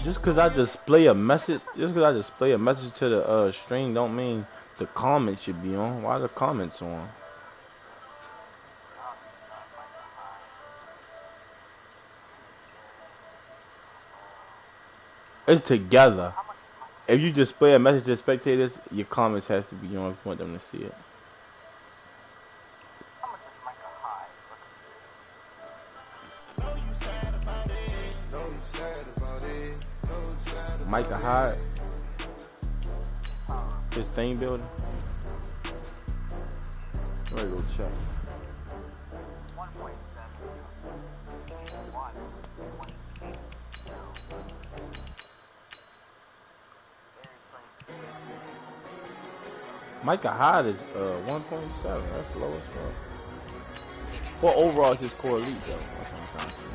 Just cause I display a message, to the string, don't mean the comments should be on. Why are the comments on? It's together. If you display a message to spectators, your comments has to be on if you want them to see it. Micah Hyde, his thing building. Let me go check. Micah Hyde is 1.7. That's low as well. Well, overall, it's his core elite though. That's what I'm trying to say.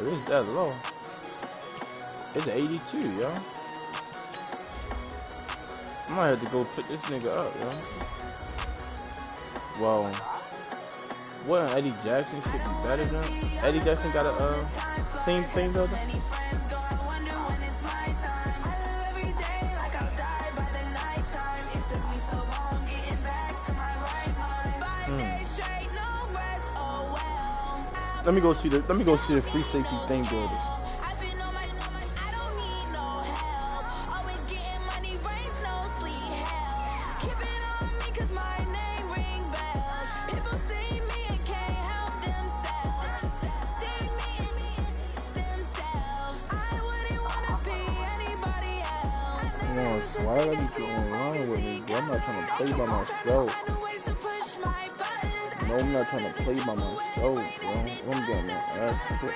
It is that low. It's an 82, yo. I might have to go pick this nigga up, yo. Well, what Eddie Jackson should be better than? Eddie Jackson got a team builder. Let me go see the free safety thing builders. Why are you going wrong with me? Bro? I'm not trying to play by myself. No, I'm not trying to play by myself, bro. I'm getting my ass kicked.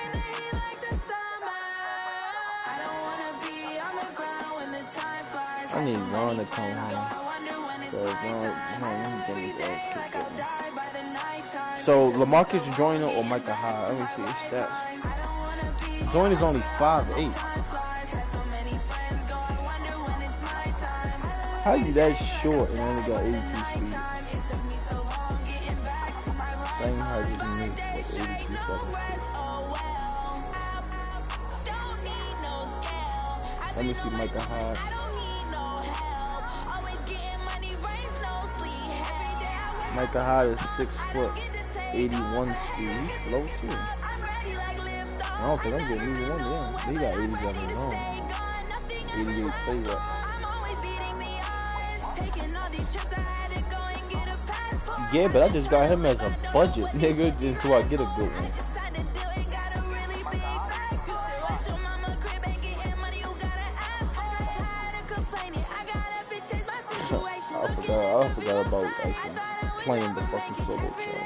I need Ron to come home. So Ron getting his ass kicked up. So LaMarcus Joyner or Micah Hyde? Let me see his stats. Joyner's only 5'8". How you that short and only got 82 speed? Same height as me, but 82 fucking speed. Let me see Micah Hyde. Micah Hyde is 6 foot, 81 speed. He's slow too. I don't think I'm getting either one of them. He got 87 on. 88 play up. Yeah, but I just got him as a budget, nigga, until I get a good one. I forgot about actually playing the fucking solo show.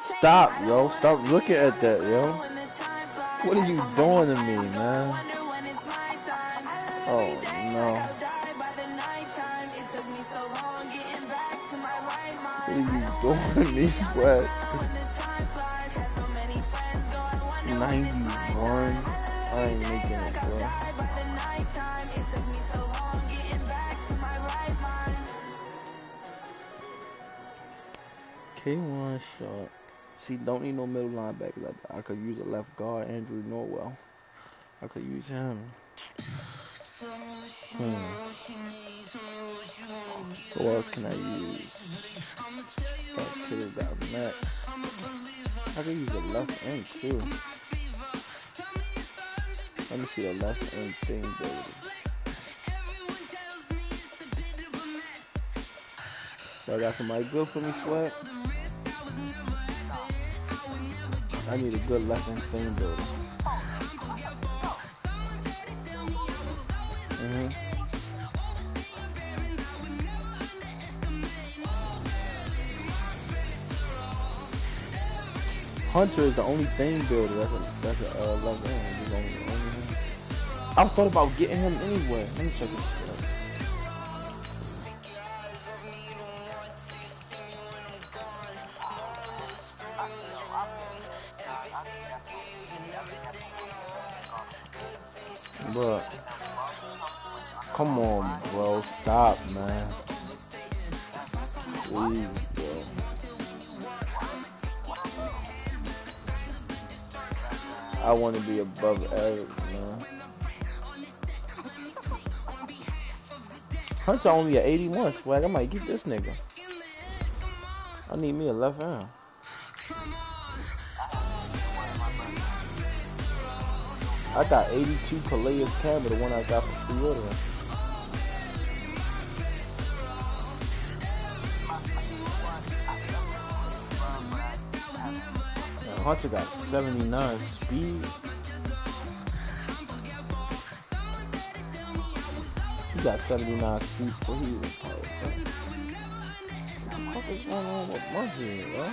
Stop, yo. Stop looking at that, yo. What are you doing to me, man? Oh, no. What are you doing, me, Sweat? 91. I ain't making it, bro. K1 shot. See, don't need no middle linebackers. I could use a left guard, Andrew Norwell. I could use him. Who else can I use? Got kids out of that. I could use a left end too. Let me see the left end thing, baby. So I got somebody good for me, Sweat. I need a good left end thing, baby. Hunter is the only thing builder. That's a left end. He's only him. I thought about getting him anyway. Let me check this shit out. Bro, come on, bro. Stop, man. Please, bro. I want to be above average, man. Hunter only at 81 swag. I might get this nigga. I need me a left hand. I got 82 Pelea's camera, the one I got for pre-ordering. Hunter got 79 speed. He got 79 speed, so he was what the fuck is going on with my head, bro?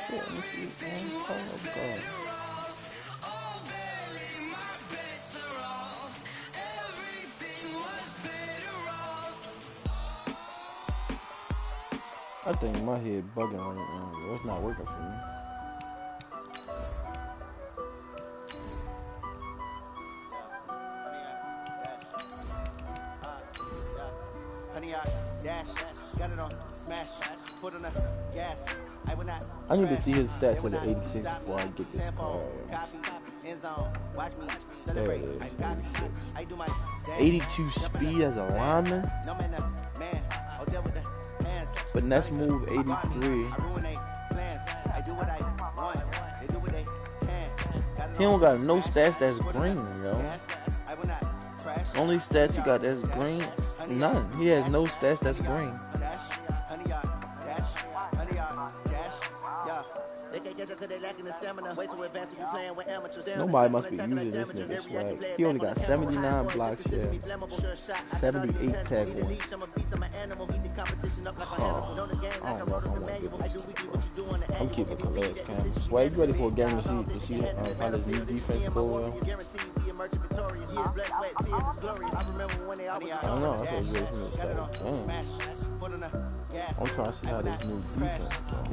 Shit, let me see, man. Oh god. I think my head bugging right now, bro. It's not working for me. I need to see his stats at the 86 before I get this card. There it is, 86. 82 speed as a lineman. Finesse move 83. He don't got no stats that's green, yo. Only stats he got that's green, none. He has no stats that's green. Nobody must be using this nigga swag. He only got 79 block share, 78 tackle. Oh, I don't know if I want to do this. I'm keeping Khalil's camera. Swag, you ready for a game to see how this new defense goes? I don't know. I thought it was really I'm trying to see how this new defense goes.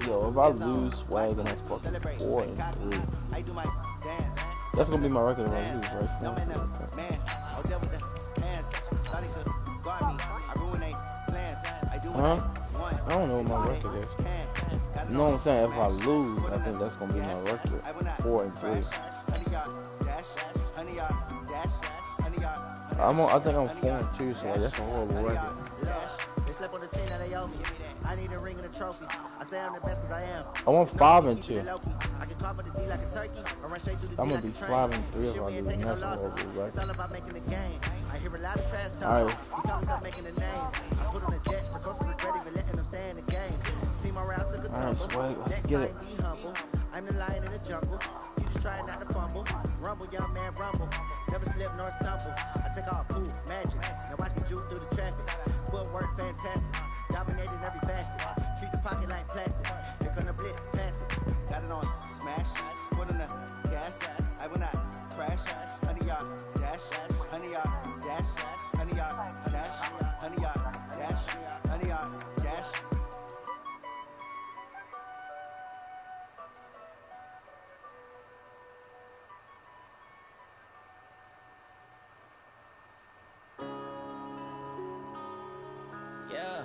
Yo, if I lose swag, then that's fucking 4-3. That's gonna be my record if I lose, right? Huh? I don't know what my record is. You know what I'm saying? If I lose, I think that's gonna be my record. 4-3. I think I'm 4-2, so that's a horrible record. I need a ring and a trophy. I say I'm the best because I am. I want 5-2. I'm gonna be 5-3 if I do. That's a horrible record. It's all about making the game. I hear a lot of trash talk. All right. He talks about making a name. I put on the jet. The coach regret even letting them stay in the game. Team around took a tumble. Let's get it. Be humble. I'm the lion in the jungle. You just trying not to fumble. Rumble, young man, rumble. Never slip nor stumble. I take off poof, magic. Now watch me juke through the traffic. Footwork fantastic. Dominating every facet. Treat the pocket like plastic. Here come the blitz, pass it. Got it on smash. Put on the gas. I will not crash. Honey yard dash. Honey yard dash. Honey yard dash. Honey yard dash. Honey yard dash. Yeah.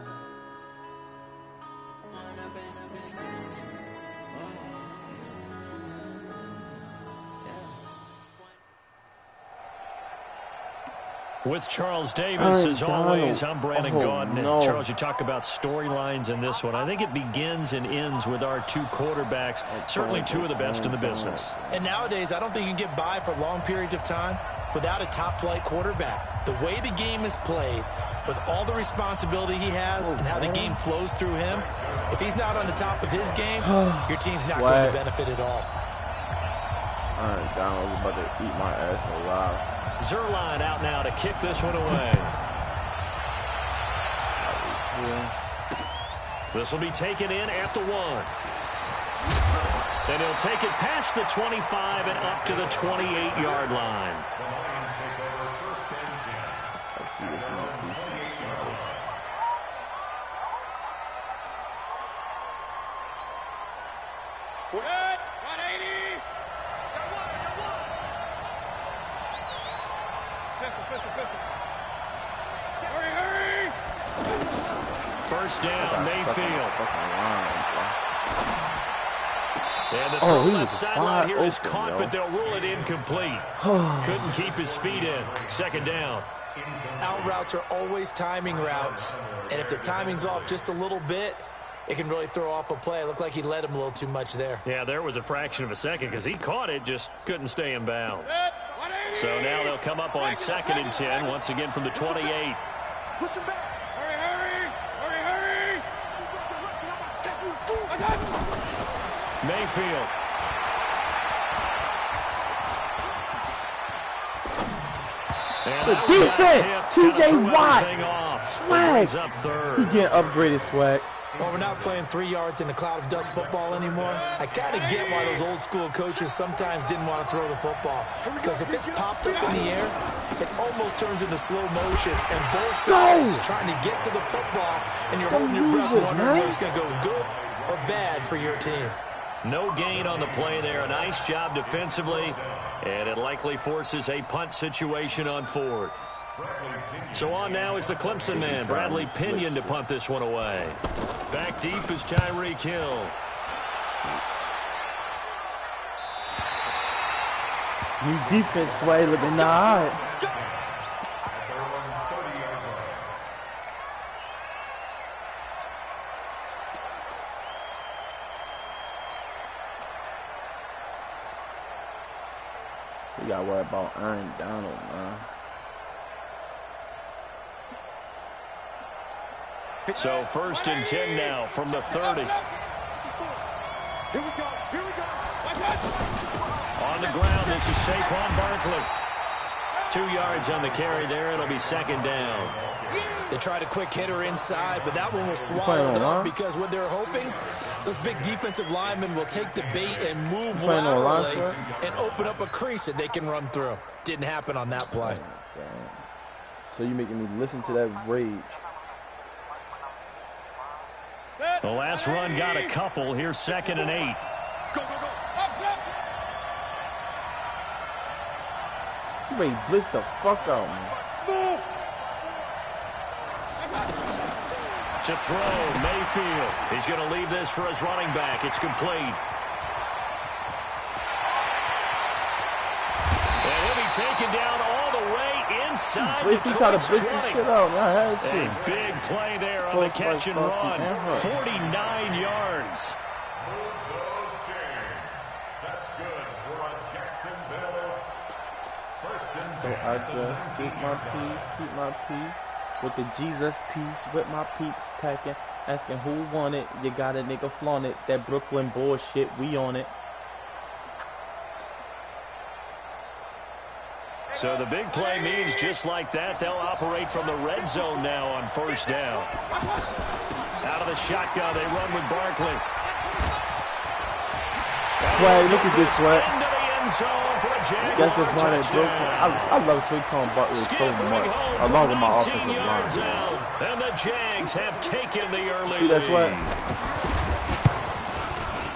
With Charles Davis, as always, I'm Brandon Gaudin. No. Charles, you talk about storylines in this one. I think it begins and ends with our two quarterbacks, certainly two of the best in the business. And nowadays, I don't think you can get by for long periods of time without a top-flight quarterback. The way the game is played, with all the responsibility he has and how the game flows through him, if he's not on the top of his game, your team's not going to benefit at all. All right, Donald's about to eat my ass alive. Zerline out now to kick this one away. This will be taken in at the 1. And he'll take it past the 25 and up to the 28-yard line. Let's see what's in the defense. Good, 180. Hurry! First down, Mayfield. And the throw he left was sideline here is open, caught, yo. but they'll rule it incomplete. Couldn't keep his feet in. Second down. Out routes are always timing routes. And if the timing's off just a little bit, it can really throw off a play. It looked like he led him a little too much there. Yeah, there was a fraction of a second because he caught it, just couldn't stay in bounds. So now they'll come up on 2nd and 10, once again from the 28. Push him back. Hurry, hurry. Mayfield. And The that defense, tipped, TJ kinda threw Watt. everything off. Swag. Brings up third. He getting upgraded, Swag. Well, we're not playing 3 yards in a cloud of dust football anymore. I kind of get why those old school coaches sometimes didn't want to throw the football. Because if it's popped up in the air, it almost turns into slow motion. And both sides trying to get to the football, and you're holding your breath wondering whether it's going to go good or bad for your team. No gain on the play there. A nice job defensively. And it likely forces a punt situation on 4th. So on now is the Clemson man, Bradley Pinion, to punt this one away. Back deep is Tyreek Hill. New defense, Sway, looking all right. We gotta worry about Aaron Donald, man. So 1st and 10 now from the 30. Here we go. On the ground, this is Saquon Barkley. 2 yards on the carry there. It'll be 2nd down. They tried a quick hitter inside, but that one was swallowed up because what they're hoping, those big defensive linemen will take the bait and move laterally and open up a crease that they can run through. Didn't happen on that play. So you're making me listen to that rage. The last run got a couple. Here's 2nd and 8. You may blitz the fuck out, man. To throw, Mayfield. He's going to leave this for his running back. It's complete. And he'll be taken down all the way inside the Try to blitz this 20. shit out, man. A big play there on the catch and run. 49 yards. So I just keep my peace, with the Jesus peace, with my peeps packing, asking who want it, you got a nigga flaunt it, that Brooklyn bullshit, we on it. So the big play means just like that, they'll operate from the red zone now on 1st down. Out of the shotgun, they run with Barkley. Swag, look at this, Swag. Into the end zone for a Jaguar Guess that's why they broke. touchdown. I love Saquon Barkley so much, along with my offensive line. And the Jags have taken the early See, that's what lead.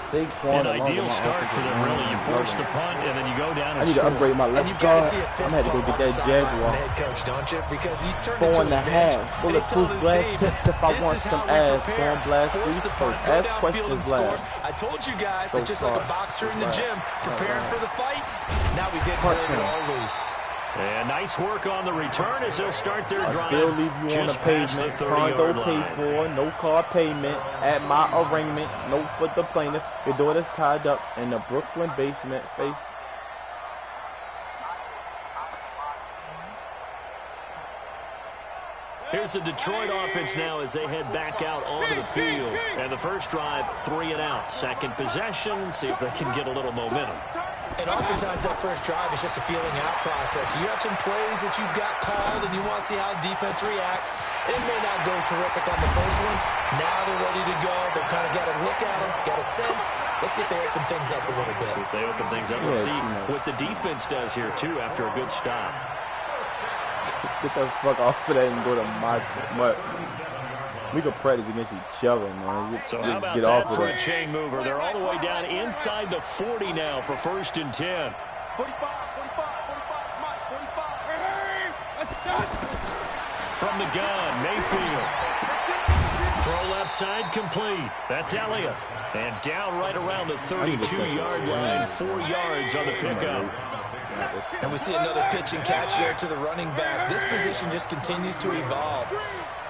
Saquon. An ideal start for them, really. You force the punt, and then you go down and I need to score. upgrade my left guard. I'm had to go get that Jaguar. Head coach, don't you? Because he's turning 4.5. Bulletproof glass tips if I want some ass. Storm blast, freeze first. Ask questions last. I told you guys, So it's just like a boxer in the gym, preparing for the fight. Now we get it all loose. And nice work on the return as they'll start their I drive. still leave you on the just past pavement. the Condo 30-yard paid line. for. No car payment. At my arraignment. No for the plaintiff. Your daughter's tied up in the Brooklyn basement. Face. Here's the Detroit offense now as they head back out onto the field. And the first drive, 3 and out. Second possession, see if they can get a little momentum. And oftentimes that first drive is just a feeling out process. You have some plays that you've got called and you want to see how defense reacts. It may not go terrific on the first one. Now they're ready to go. They've kind of got a look at them, got a sense. Let's see if they open things up a little bit. See if they open things up. Let's see what the defense does here, too, after a good stop. Get the fuck off of that and go to my team. We could practice against each other, man. So just how about get that off of for that. a chain mover? They're all the way down inside the 40 now for 1st and 10. 45, Mike, 45. Hurry, let's start. From the gun, Mayfield. Throw left side complete. That's Elliott. And down right around the 32-yard line. 4 yards on the pickup. And we see another pitch and catch there to the running back. This position just continues to evolve.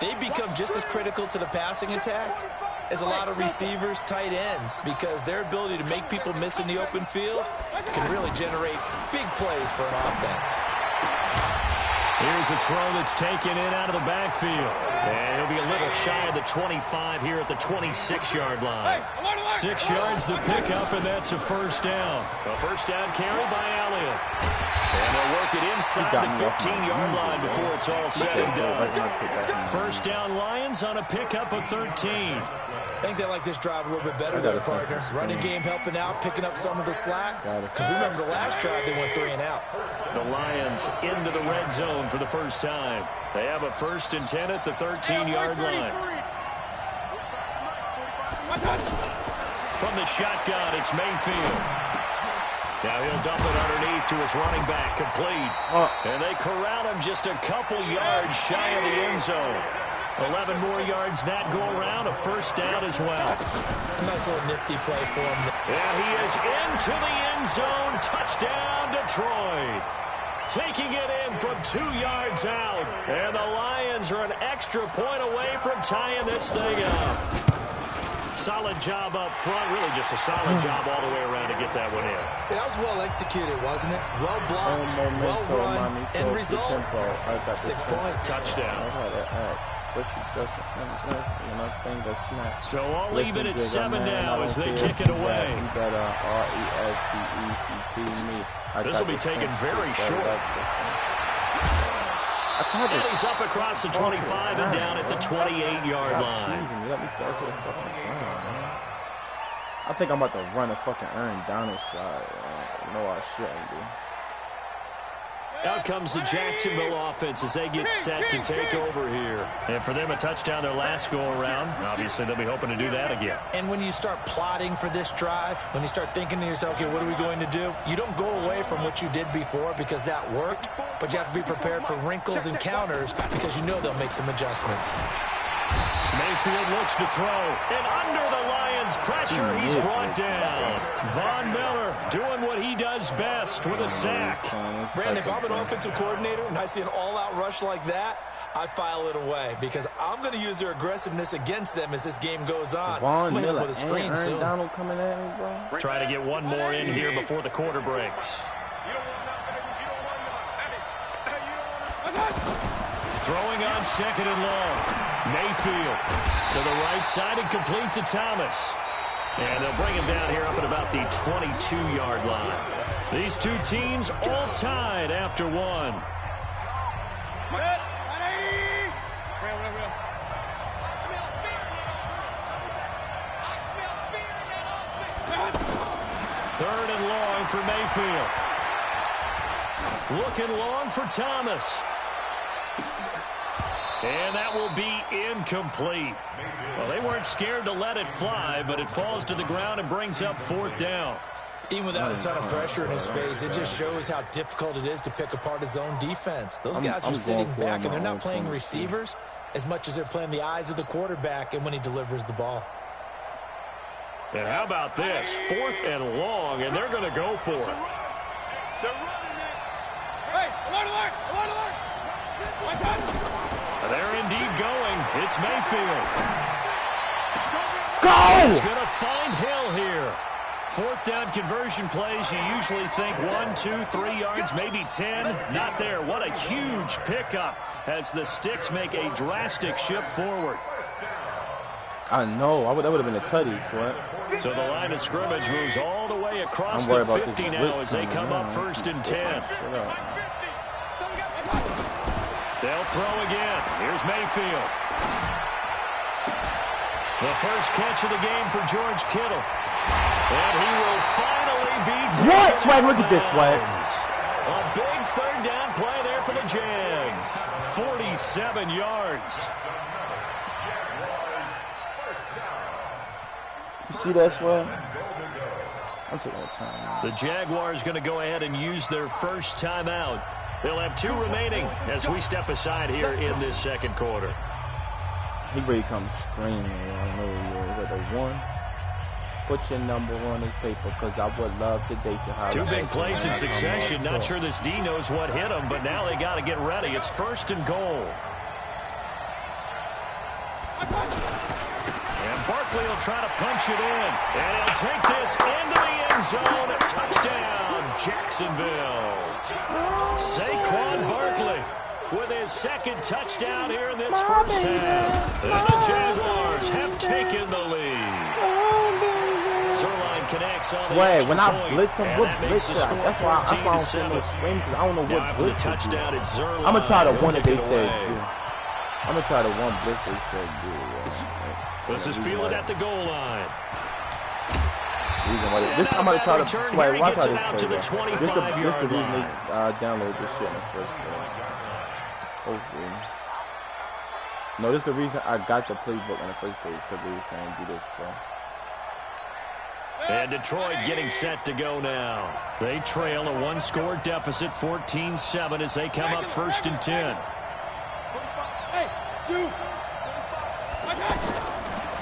They become just as critical to the passing attack as a lot of receivers, tight ends, because their ability to make people miss in the open field can really generate big plays for an offense. Here's a throw that's taken in out of the backfield. And he'll be a little shy of the 25 here at the 26-yard line. 6 yards the pickup, and that's a first down. A first down carry by Elliott. And they'll work it inside the 15-yard line before it's all said and done. First down Lions on a pickup of 13. I think they like this drive a little bit better than their partner. Running game helping out, picking up some of the slack. Because remember the last drive, they went 3 and out. The Lions into the red zone for the first time. They have a 1st and 10 at the 13-yard line. From the shotgun, it's Mayfield. Now he'll dump it underneath to his running back, complete. And they corral him just a couple yards shy of the end zone. 11 more yards that go around, a first down as well. Nice little nifty play for him. Yeah, he is into the end zone. Touchdown, Detroit. Taking it in from 2 yards out. And the Lions are an extra point away from tying this thing up. Solid job up front. Really just a solid job all the way around to get that one in. That was well executed, wasn't it? Well blocked, well run, end result. 6 points. Touchdown. So all even at 7 now as they kick it away. This will be taken very short. And he's up across the 25 and down at the 28-yard line. I think I'm about to run a fucking Aaron Donald side. No, I shouldn't be. Out comes the Jacksonville offense as they get set to take over here. And for them, a touchdown their last go-around. Obviously, they'll be hoping to do that again. And when you start plotting for this drive, when you start thinking to yourself, okay, what are we going to do? You don't go away from what you did before because that worked, but you have to be prepared for wrinkles and counters because you know they'll make some adjustments. Mayfield looks to throw, and under the Lions' pressure, he's brought down. Von Miller doing what he does best with a sack. Brandon, if I'm an offensive coordinator and I see an all-out rush like that, I file it away because I'm going to use their aggressiveness against them as this game goes on. Von Miller with a screen soon. Donald coming at me, bro. Try to get one more in here before the quarter breaks. Throwing on 2nd and long. Mayfield to the right side and complete to Thomas. And they'll bring him down here up at about the 22-yard line. These two teams all tied after one. Third and long for Mayfield. Looking long for Thomas. And that will be incomplete. Well, they weren't scared to let it fly, but it falls to the ground and brings up 4th down. Even without a ton of pressure in his face, it just shows how difficult it is to pick apart his own defense. Those guys are sitting back, and they're not playing receivers as much as they're playing the eyes of the quarterback and when he delivers the ball. And how about this? 4th and long, and they're going to go for it. They're running it. Hey, alert. They're indeed going. It's Mayfield. Let's go! He's going to find Hill here. 4th down conversion plays, you usually think 1, 2, 3 yards, maybe 10. Not there. What a huge pickup as the Sticks make a drastic shift forward. I know. That would have been a tutty, sweat. So the line of scrimmage moves all the way across the 50 now as they come up 1st and 10. They'll throw again. Here's Mayfield. The first catch of the game for George Kittle. And he will finally beat... What? Swag, look at this, Swag. A big 3rd down play there for the Jags. 47 yards. You see that, Swag? I'm taking my time. The Jaguars going to go ahead and use their first timeout. They'll have 2 remaining as we step aside here in this 2nd quarter. He really comes screaming. I don't know who he is. At the 1. Put your number on his paper, because I would love to date you. Two big plays in succession. Not sure this D knows what hit him, but now they got to get ready. It's 1st and goal. And Barkley will try to punch it in. And he'll take this into the end zone. A touchdown, Jacksonville. Saquon Barkley with his 2nd touchdown here in this first half. And the Jaguars have taken the lead. Zerline connects on Swag, the when I point, blitz him, what blitz? That's why I don't say no scream, because I don't know what blitz is. Touchdown, it's Zerline. I'm going to try the one that they said. I'm going to try the one blitz they said. This is fielded at the goal line. I'm going to try to swag. Watch how out to the 25-yard This is the reason line. they download this shit in the first place. Hopefully. No, this is the reason I got the playbook in the first place, because they were saying do this play. And Detroit getting set to go now. They trail a 1-score deficit, 14-7, as they come up 1st and 10.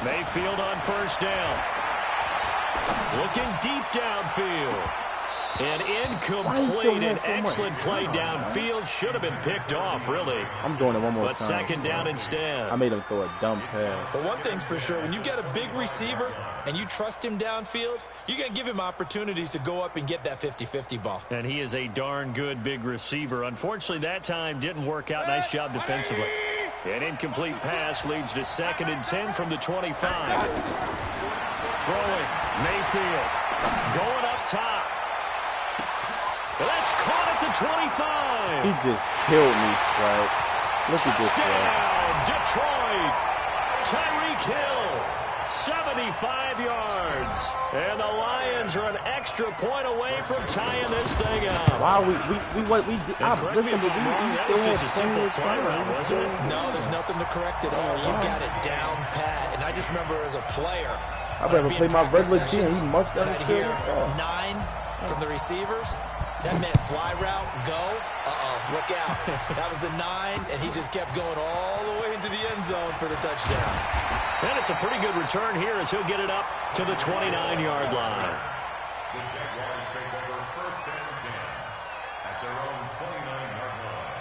Mayfield on 1st down. Looking deep downfield. An incomplete and excellent play downfield. Should have been picked off, really. I'm doing it one more but time. But 2nd down instead. I made him throw a dumb pass. But one thing's for sure, when you get a big receiver and you trust him downfield, you're going to give him opportunities to go up and get that 50-50 ball. And he is a darn good big receiver. Unfortunately, that time didn't work out. Nice job defensively. An incomplete pass leads to 2nd and 10 from the 25. Throwing, Mayfield. Going up top. That's caught at the 25. He just killed me, Swag. Look at this, Detroit. Tyreek Hill, 75 yards. And the Lions are an extra point away from tying this thing up. Wow, we still had plenty of time. Wasn't it? No, there's nothing to correct at all. You got it down pat. And I just remember as a player, I better play my regular team. He must have I'd hear 9 from the receivers. That meant fly route, go. Look out. That was the 9, and he just kept going all the way into the end zone for the touchdown. And it's a pretty good return here as he'll get it up to the 29-yard line. The Jaguars take over 1st and 10 at their own 29-yard line.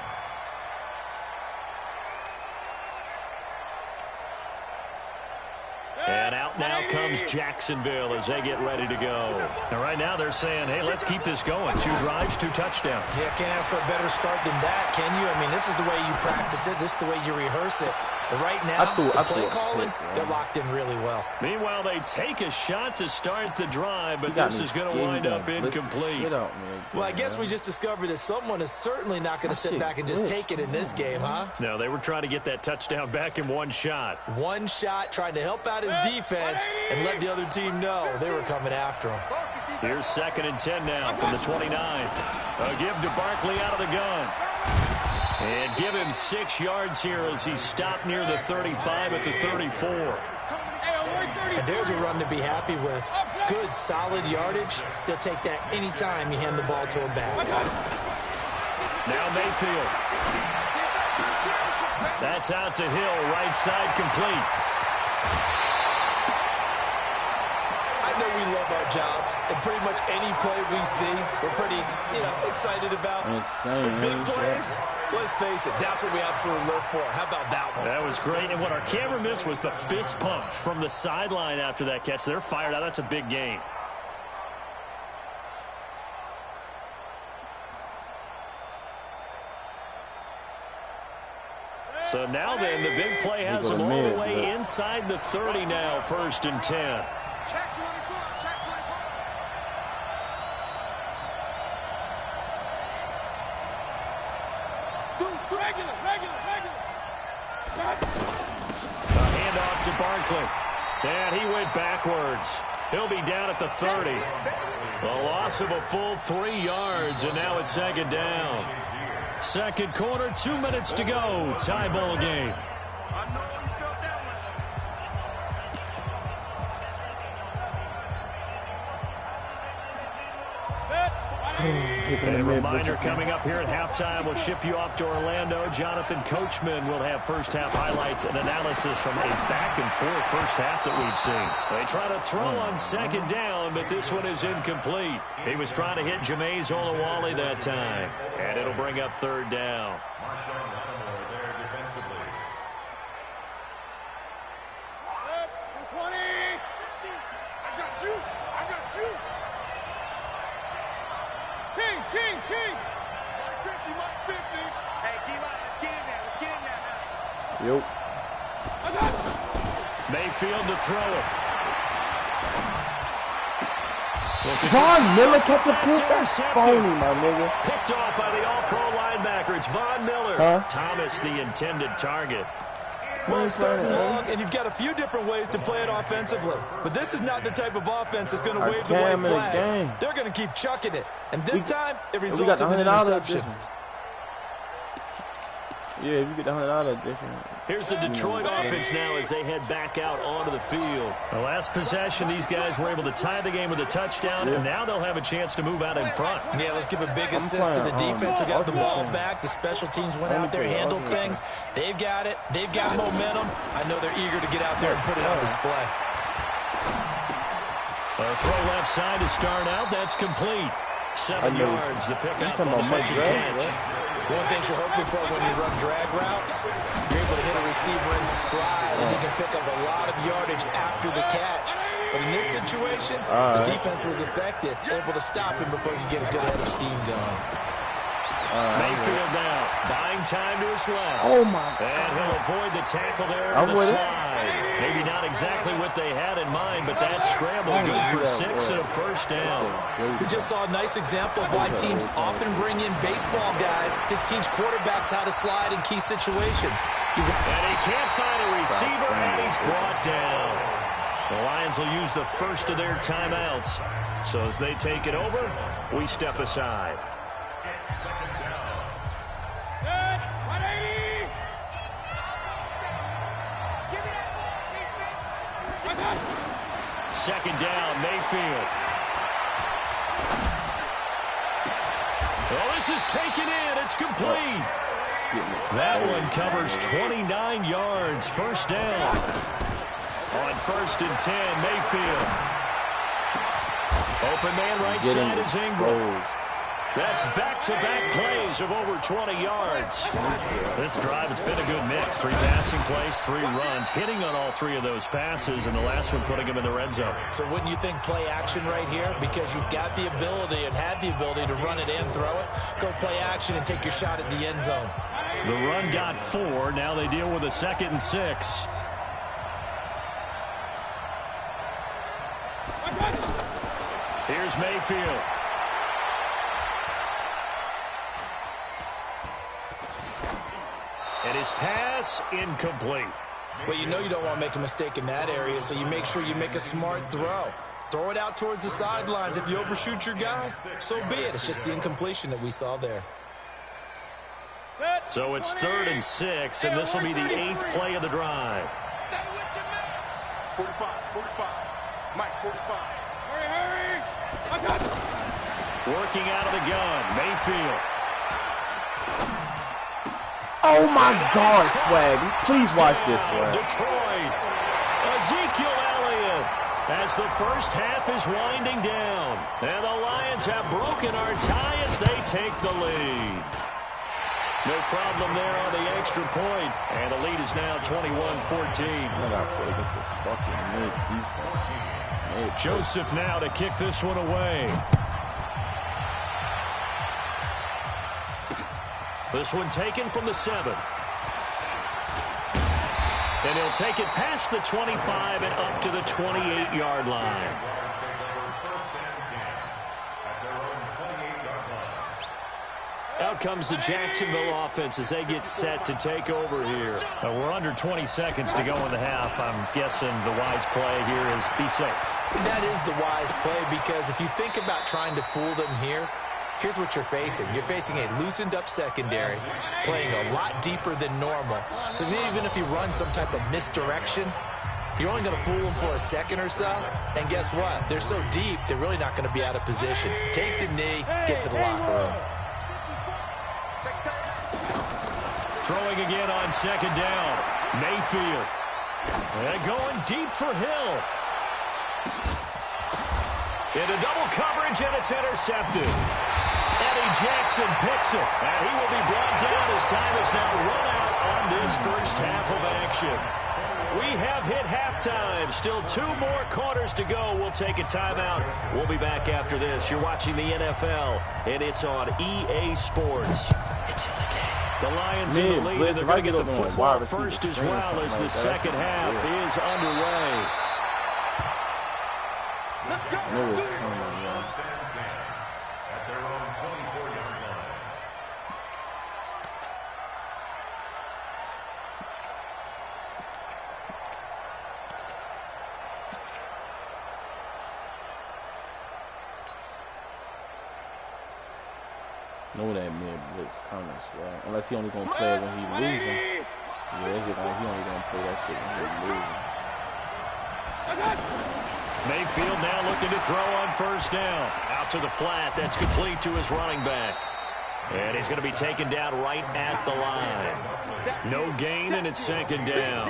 And out now comes Jacksonville as they get ready to go. And right now they're saying, hey, let's keep this going. 2 drives, 2 touchdowns. Yeah, can't ask for a better start than that, can you? I mean, this is the way you practice it. This is the way you rehearse it. But right now, the play calling, they're locked in really well. Meanwhile, they take a shot to start the drive, but this is going to wind up incomplete. Well, I guess we just discovered that someone is certainly not going to sit back and just take it in this game, huh? No, they were trying to get that touchdown back in 1 shot. 1 shot, trying to help out his defense and let the other team know they were coming after him. Here's 2nd and 10 now from the 29. A give to Barkley out of the gun. And give him 6 yards here as he stopped near the 35 at the 34. And there's a run to be happy with. Good, solid yardage. They'll take that anytime you hand the ball to him back. Now Mayfield. That's out to Hill, right side complete. I know we love our jobs, and pretty much any play we see, we're pretty, excited about. Insane. Big plays, let's face it, that's what we absolutely live for. How about that one? That was great, and what our camera missed was the fist pump from the sideline after that catch. They're fired out. That's a big gain. So now then, the big play has them all the way inside the 30 now, 1st and 10. A handoff to Barkley. And he went backwards. He'll be down at the 30. A loss of a full 3 yards, and now it's 2nd down. 2nd quarter, 2 minutes to go. Tie ball game. And a reminder Reminder coming up here at halftime, we'll ship you off to Orlando. Jonathan Coachman will have first-half highlights and analysis from a back-and-forth first half that we've seen. They try to throw on second down, but this one is incomplete. He was trying to hit Jameis Olawale that time, and it'll bring up third down. King! 50, Mike 50. Hey, D-Line, let's get in there. Let's get in there now. Yep. Mayfield to throw it. Von Miller catch a pick? That's phony, my nigga. Picked off by the all-pro linebacker. It's Von Miller. Thomas, the intended target. Well, it's third and long, and you've got a few different ways to play it offensively. But this is not the type of offense that's going to wave the white flag. They're going to keep chucking it. And this time, it results in an interception. Yeah, if you get the $100 edition. Here's the Detroit offense now as they head back out onto the field. The last possession, these guys were able to tie the game with a touchdown, and now they'll have a chance to move out in front. Yeah, let's give a big assist to the defense who got the ball back. The special teams went out there, handled things. They've got it. They've got momentum. I know they're eager to get out there and put it on display. A throw left side to start out. That's complete. 7 yards. The pickup on the pitch and catch. One thing you're hoping for when you run drag routes, you're able to hit a receiver in stride, and he can pick up a lot of yardage after the catch. But in this situation, the defense was effective, able to stop him before he could get a good head of steam going. Mayfield now, buying time to his left. Oh, my God. And he'll avoid the tackle there on the slide. Maybe not exactly what they had in mind, but that scramble good for 6 and a first down. We just saw a nice example of why teams often bring in baseball guys to teach quarterbacks how to slide in key situations. And he can't find a receiver, and he's brought down. The Lions will use the first of their timeouts. So as they take it over, we step aside. Second down, Mayfield. Oh, this is taken in. It's complete. That one covers 29 yards. First down. On 1st and 10, Mayfield. Open man right side is Ingram. That's back-to-back plays of over 20 yards. This drive, it's been a good mix. 3 passing plays, 3 runs, hitting on all 3 of those passes, and the last one putting him in the red zone. So wouldn't you think play action right here? Because you've got the ability and had the ability to run it and throw it. Go play action and take your shot at the end zone. The run got 4. Now they deal with a 2nd and 6. Here's Mayfield. And his pass incomplete. Well, you know you don't want to make a mistake in that area, so you make sure you make a smart throw. Throw it out towards the sidelines. If you overshoot your guy, so be it. It's just the incompletion that we saw there. So it's 3rd and 6, and this will be the 8th play of the drive. 45. Mike, 45. Hurry. Working out of the gun, Mayfield. Oh, my God, Swag. Please watch this, Swag. Detroit. Ezekiel Elliott as the first half is winding down. And the Lions have broken our tie as they take the lead. No problem there on the extra point. And the lead is now 21-14. Joseph now to kick this one away. This one taken from the 7. And he'll take it past the 25 and up to the 28-yard line. Out comes the Jacksonville offense as they get set to take over here. We're under 20 seconds to go in the half. I'm guessing the wise play here is be safe. That is the wise play, because if you think about trying to fool them here, here's what you're facing. You're facing a loosened-up secondary, playing a lot deeper than normal. So even if you run some type of misdirection, you're only going to fool them for a second or so. And guess what? They're so deep, they're really not going to be out of position. Take the knee, get to the locker room. Throwing again on second down. Mayfield. And going deep for Hill. Into double coverage, and it's intercepted. Eddie Jackson picks it, and he will be brought down as time is now run out on this first half of action. We have hit halftime. Still 2 more quarters to go. We'll take a timeout. We'll be back after this. You're watching the NFL, and it's on EA Sports. It's in the game. The Lions in the lead, and they're going to get the football first as well as the second half is underway. Let's go. At their own 24-yard line. Know that mid blitz coming, right? Unless he only gonna play it when he's losing. Yeah, he only gonna play that shit when he's losing. Mayfield now looking to throw on first down. Out to the flat. That's complete to his running back. And he's going to be taken down right at the line. No gain, and it's second down.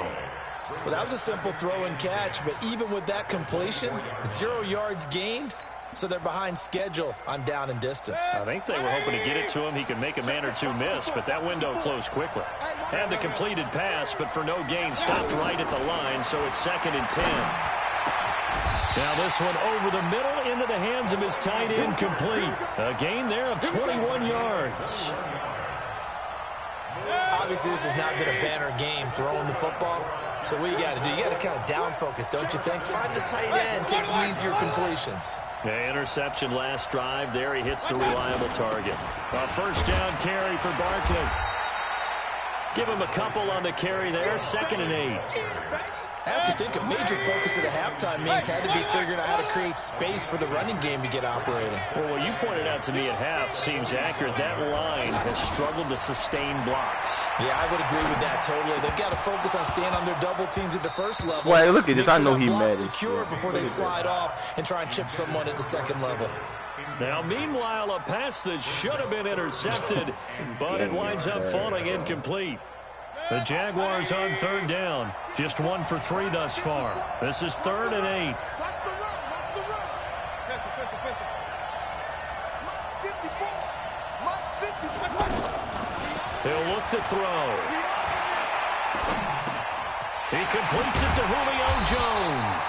Well, that was a simple throw and catch, but even with that completion, 0 yards gained, so they're behind schedule on down and distance. I think they were hoping to get it to him. He could make a man or two miss, but that window closed quickly. Had the completed pass, but for no gain, stopped right at the line, so it's 2nd and 10. Now this one over the middle into the hands of his tight end, complete. A gain there of 21 yards. Obviously, this has not been a banner game throwing the football. So what you got to do, you got to kind of down focus, don't you think? Find the tight end, take some easier completions. Yeah, interception last drive. There he hits the reliable target. A first down carry for Barkley. Give him a couple on the carry there. 2nd and 8. I have to think a major focus of the halftime meetings had to be figuring out how to create space for the running game to get operating. Well, what you pointed out to me at half seems accurate. That line has struggled to sustain blocks. Yeah, I would agree with that totally. They've got to focus on staying on their double teams at the first level. Swag, look at this. I know he mad. Secure before they slide off and try and chip someone at the second level. Now, meanwhile, a pass that should have been intercepted, but it winds up falling incomplete. The Jaguars on 3rd down. Just 1 for 3 thus far. This is 3rd and 8. He'll look to throw. He completes it to Julio Jones.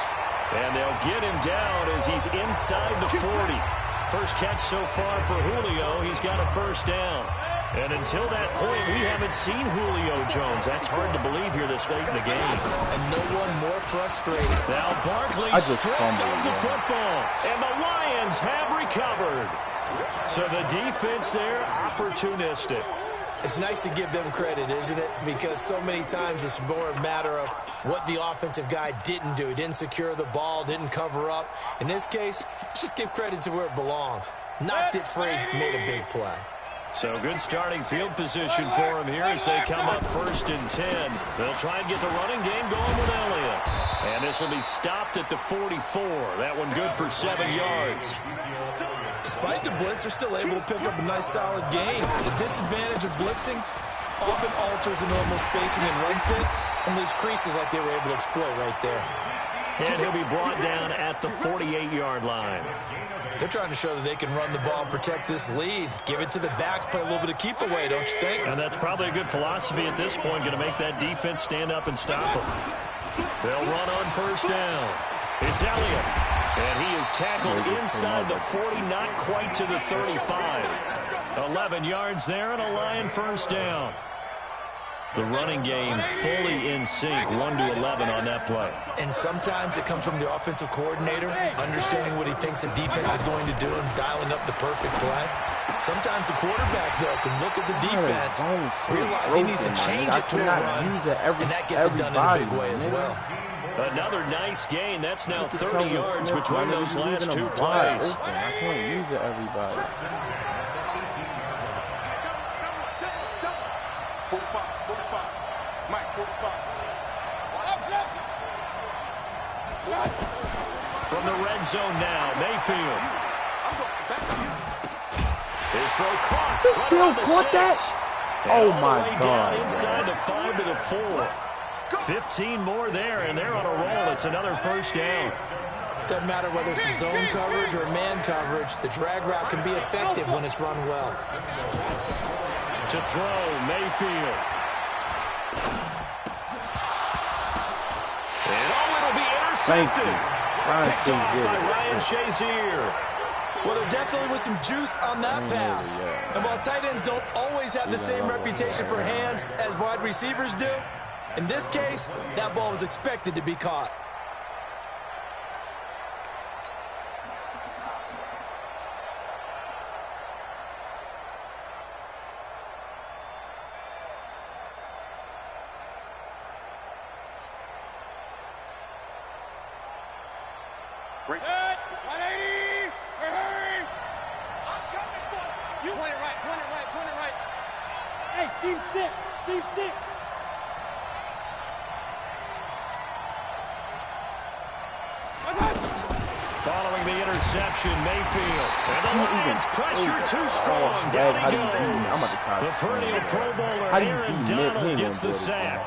And they'll get him down as he's inside the 40. First catch so far for Julio. He's got a first down. And until that point, we haven't seen Julio Jones. That's hard to believe here this late in the game. And no one more frustrated. Now Barkley stripped of the football. And the Lions have recovered. So the defense there, opportunistic. It's nice to give them credit, isn't it? Because so many times it's more a matter of what the offensive guy didn't do. He didn't secure the ball, didn't cover up. In this case, let's just give credit to where it belongs. Knocked it free, made a big play. So good starting field position for him here as they come up 1st and 10. They'll try and get the running game going with Elliott. And this will be stopped at the 44. That one good for 7 yards. Despite the blitz, they're still able to pick up a nice solid gain. The disadvantage of blitzing often alters the normal spacing and run fits and leaves creases like they were able to exploit right there. And he'll be brought down at the 48-yard line. They're trying to show that they can run the ball and protect this lead. Give it to the backs, play a little bit of keep away, don't you think? And that's probably a good philosophy at this point, going to make that defense stand up and stop them. They'll run on first down. It's Elliott. And he is tackled inside the 40, not quite to the 35. 11 yards there and a Lion first down. The running game fully in sync, 1-11 on that play. And sometimes it comes from the offensive coordinator, understanding what he thinks the defense is going to do and dialing up the perfect play. Sometimes the quarterback, though, can look at the defense, realize he needs to change it to a run, and that gets it done in a big way as well. Another nice gain. That's now 30 yards between those last 2 plays. I can't use it, everybody. 45. Mike, 45. From the red zone now, Mayfield. His throw caught. He still caught that? Oh my God. Inside the 5 to the 4. 15 more there, and they're on a roll. It's another first down. Doesn't matter whether it's a zone coverage or man coverage. The drag route can be effective when it's run well. To throw, Mayfield. And it'll be intercepted. Thank you. Picked off by Ryan Shazier. Well, there definitely was some juice on that pass. And while tight ends don't always have the same reputation for hands as wide receivers do, in this case, that ball was expected to be caught. Great. 180. Hurry. I'm coming for you. Point it right. Point it right. Point it right. Hey, team 6. Team 6. Following the interception, Mayfield. And the Lions pressure too strong. Down he goes. The perennial Pro Bowler Aaron Donald gets the sack.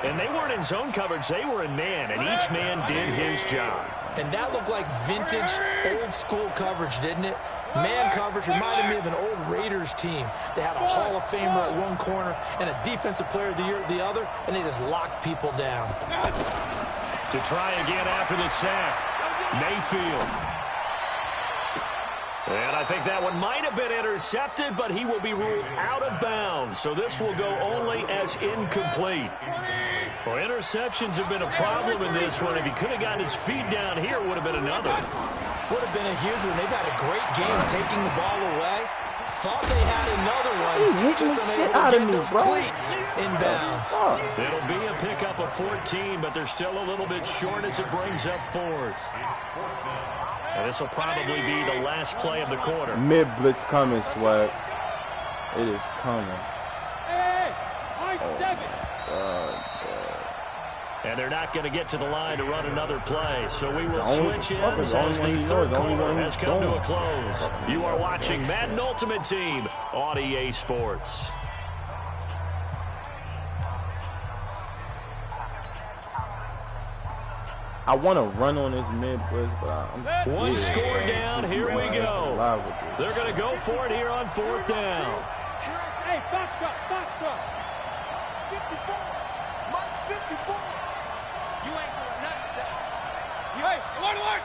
And they weren't in zone coverage. They were in man, and each man did his job. And that looked like vintage, old-school coverage, didn't it? Man coverage reminded me of an old Raiders team. They had a Hall of Famer at one corner and a Defensive Player of the Year at the other, and they just locked people down. To try again after the sack, Mayfield. And I think that one might have been intercepted, but he will be ruled out of bounds. So this will go only as incomplete. Well, interceptions have been a problem in this one. If he could have gotten his feet down here, it would have been another. Would have been a huge one. They've had a great game taking the ball away. Thought they had another one. Just unable to get those cleats inbounds. It'll be a pickup of 14, but they're still a little bit short as it brings up 4th. And this will probably be the last play of the quarter. Mid-blitz coming, Swag. It is coming. Hey, And they're not going to get to the line to run another play. So we will switch ends as the third quarter has come to a close. You are watching Madden Ultimate Team on EA Sports. I want to run on this mid-blitz, but I'm scared. One score down. Here we go. They're going to go for it here on 4th down. Hey, Foxtrot, Foxtrot. 54. Mike 54. You ain't doing nothing. Hey, alert.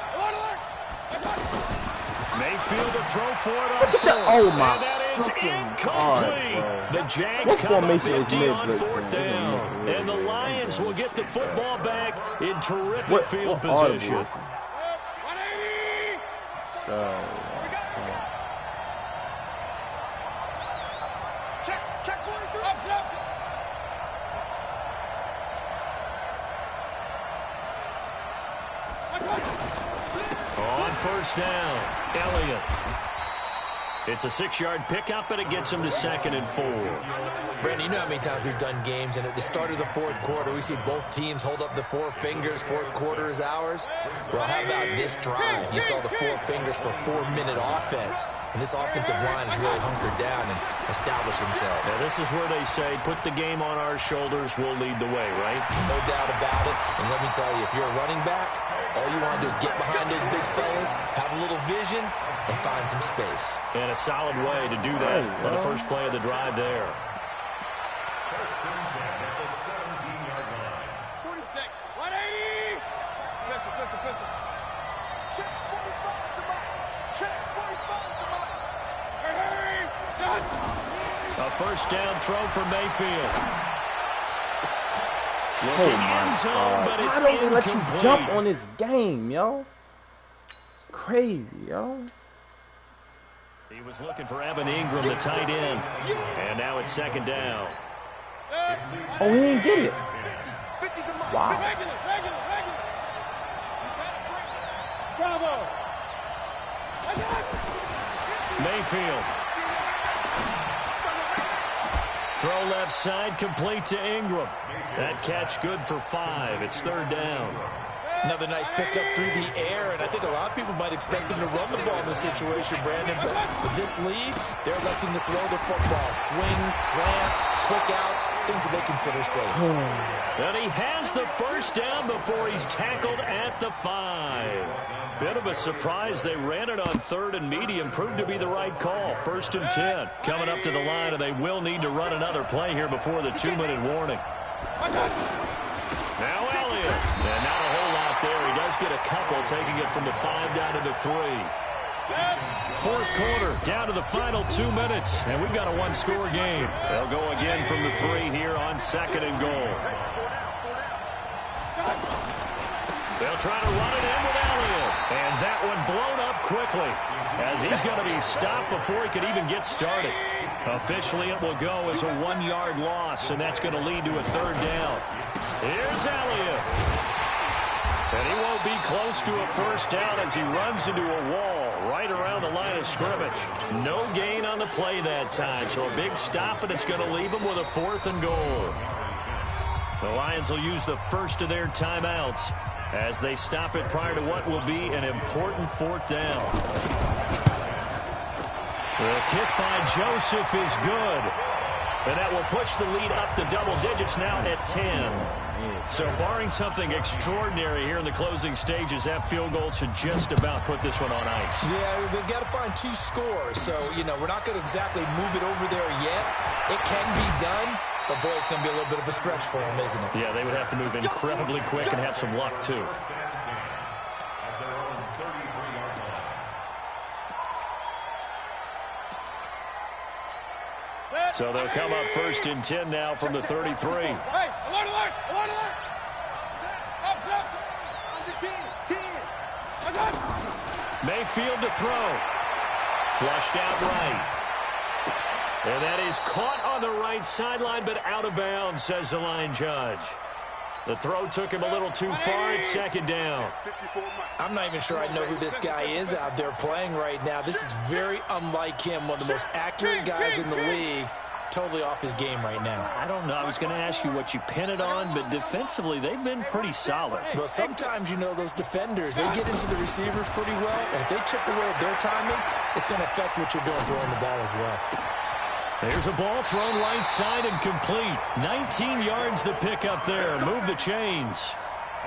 Mayfield to throw for it on 4th. Oh, my. And that is incomplete. The Jags come up empty on 4th down. And the Lions will get the football back in terrific field position. 180. Check 43. Up. On 1st down, Elliott. It's a 6-yard pickup, and it gets him to 2nd and 4. Brandon, you know how many times we've done games, and at the start of the 4th quarter, we see both teams hold up the 4 fingers. 4th quarter is ours. Well, how about this drive? You saw the 4 fingers for 4-minute offense, and this offensive line has really hunkered down and established themselves. Now, this is where they say, put the game on our shoulders, we'll lead the way, right? No doubt about it. And let me tell you, if you're a running back, all you want to do is get behind those big fellas, have a little vision, and find some space. And a solid way to do that on the first play of the drive there. First and 10 at the 17-yard line. 46. 180. Pistol. Check 45 to Mike. Check 45 to Mike. Hurry. A first down throw for Mayfield. Oh my God. But it's Why don't they let you incomplete. jump on this game, yo? It's crazy, yo. He was looking for Evan Ingram, the tight end. And now it's 2nd down. Oh, he didn't get it. Wow. Regular. Bravo. Mayfield. Throw left side, complete to Ingram. That catch good for 5. It's 3rd down. Another nice pickup through the air, and I think a lot of people might expect him to run the ball in this situation, Brandon. But with this lead, they're electing to throw the football. Swings, slants, quick outs, things that they consider safe. And he has the first down before he's tackled at the 5. Bit of a surprise. They ran it on 3rd and medium. Proved to be the right call. 1st and 10. Coming up to the line, and they will need to run another play here before the 2-minute warning. Now Elliott. And not a whole lot there. He does get a couple, taking it from the 5 down to the 3. 4th quarter, down to the final 2 minutes, and we've got a one-score game. They'll go again from the 3 here on 2nd and goal. They'll try to run it in with Elliott, and that one blown up quickly as he's going to be stopped before he could even get started. Officially, it will go as a 1-yard loss, and that's going to lead to a 3rd down. Here's Elliott. And he won't be close to a first down as he runs into a wall right around the line of scrimmage. No gain on the play that time, so a big stop, and it's going to leave him with a 4th and goal. The Lions will use the first of their timeouts as they stop it prior to what will be an important 4th down. The kick by Joseph is good. And that will push the lead up to double digits now at 10. So barring something extraordinary here in the closing stages, that field goal should just about put this one on ice. Yeah, we've got to find 2 scores. So, we're not going to exactly move it over there yet. It can be done, but, boy, it's going to be a little bit of a stretch for them, isn't it? Yeah, they would have to move incredibly quick and have some luck, too. So they'll come up 1st and 10 now from the 33. Hey, alert, alert, alert, alert. Up, under 10. Mayfield to throw. Flushed out right. And that is caught on the right sideline, but out of bounds, says the line judge. The throw took him a little too far. It's 2nd down. I'm not even sure I know who this guy is out there playing right now. This is very unlike him, one of the most accurate guys in the league. Totally off his game right now. I don't know. I was going to ask you what you pin it on, but defensively, they've been pretty solid. Well, sometimes, those defenders, they get into the receivers pretty well, and if they chip away at their timing, it's going to affect what you're doing throwing the ball as well. There's a ball thrown right side and complete. 19 yards to pick up there. Move the chains.